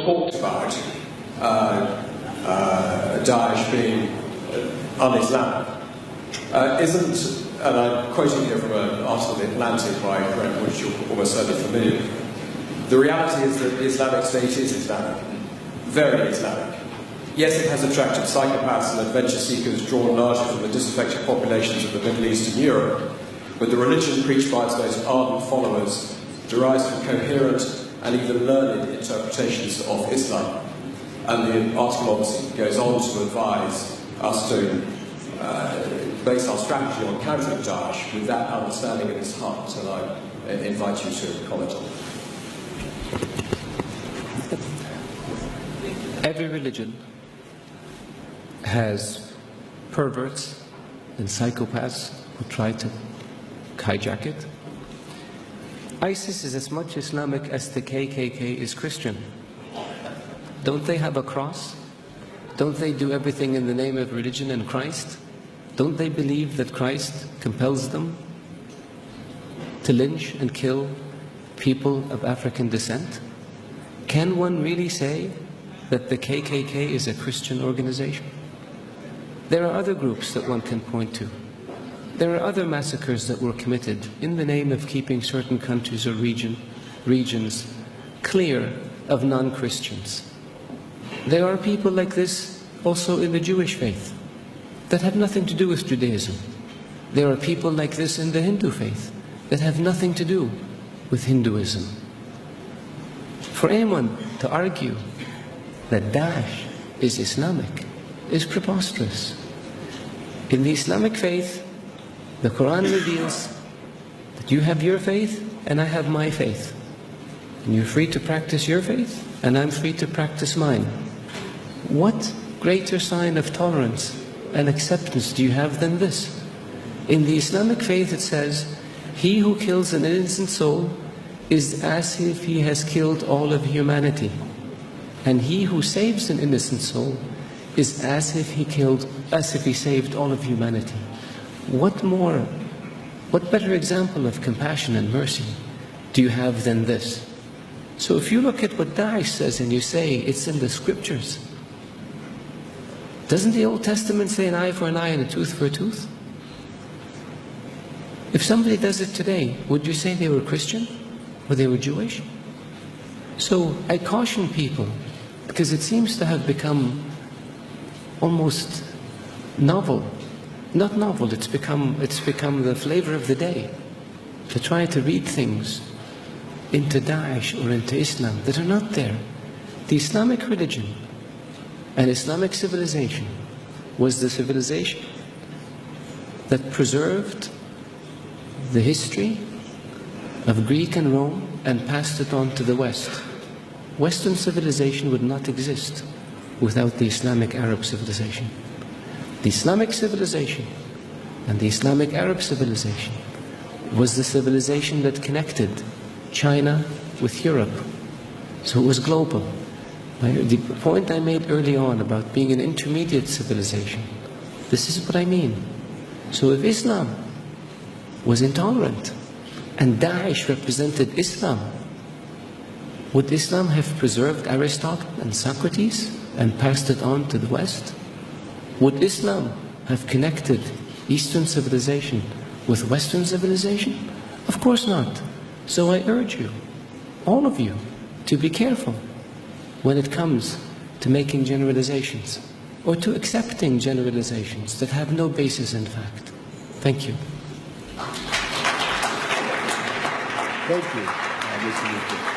talked about Daesh being un-Islamic isn't, and I'm quoting here from an article in The Atlantic by Grant, which you're almost certainly familiar with. The reality is that the Islamic State is Islamic, very Islamic. Yes, it has attracted psychopaths and adventure seekers drawn largely from the disaffected populations of the Middle East and Europe, but the religion preached by its most ardent followers derives from coherent and even learned interpretations of Islam. And the article obviously goes on to advise us to base our strategy on countering Daesh with that understanding in its heart, and I invite you to comment on it. Every religion has perverts and psychopaths who try to hijack it. ISIS is as much Islamic as the KKK is Christian. Don't they have a cross? Don't they do everything in the name of religion and Christ? Don't they believe that Christ compels them to lynch and kill people of African descent? Can one really say that the KKK is a Christian organization? There are other groups that one can point to. There are other massacres that were committed in the name of keeping certain countries or regions clear of non-Christians. There are people like this also in the Jewish faith that have nothing to do with Judaism. There are people like this in the Hindu faith that have nothing to do with Hinduism. For anyone to argue that Daesh is Islamic is preposterous. In the Islamic faith, the Quran reveals that you have your faith and I have my faith. And you're free to practice your faith and I'm free to practice mine. What greater sign of tolerance and acceptance do you have than this? In the Islamic faith it says, he who kills an innocent soul is as if he has killed all of humanity. And he who saves an innocent soul is as if he saved all of humanity. What better example of compassion and mercy do you have than this? So if you look at what Daesh says and you say it's in the scriptures, doesn't the Old Testament say an eye for an eye and a tooth for a tooth? If somebody does it today, would you say they were Christian or they were Jewish? So I caution people, because it seems to have become almost novel. Not novel, it's become the flavor of the day to try to read things into Daesh or into Islam that are not there. The Islamic religion and Islamic civilization was the civilization that preserved the history of Greek and Rome and passed it on to the West. Western civilization would not exist without the Islamic Arab civilization. The Islamic civilization and the Islamic Arab civilization was the civilization that connected China with Europe. So it was global. The point I made early on about being an intermediate civilization, this is what I mean. So if Islam was intolerant and Daesh represented Islam, would Islam have preserved Aristotle and Socrates and passed it on to the West? Would Islam have connected Eastern civilization with Western civilization? Of course not. So I urge you, all of you, to be careful when it comes to making generalizations or to accepting generalizations that have no basis in fact. Thank you. Thank you, Mr. Wizir.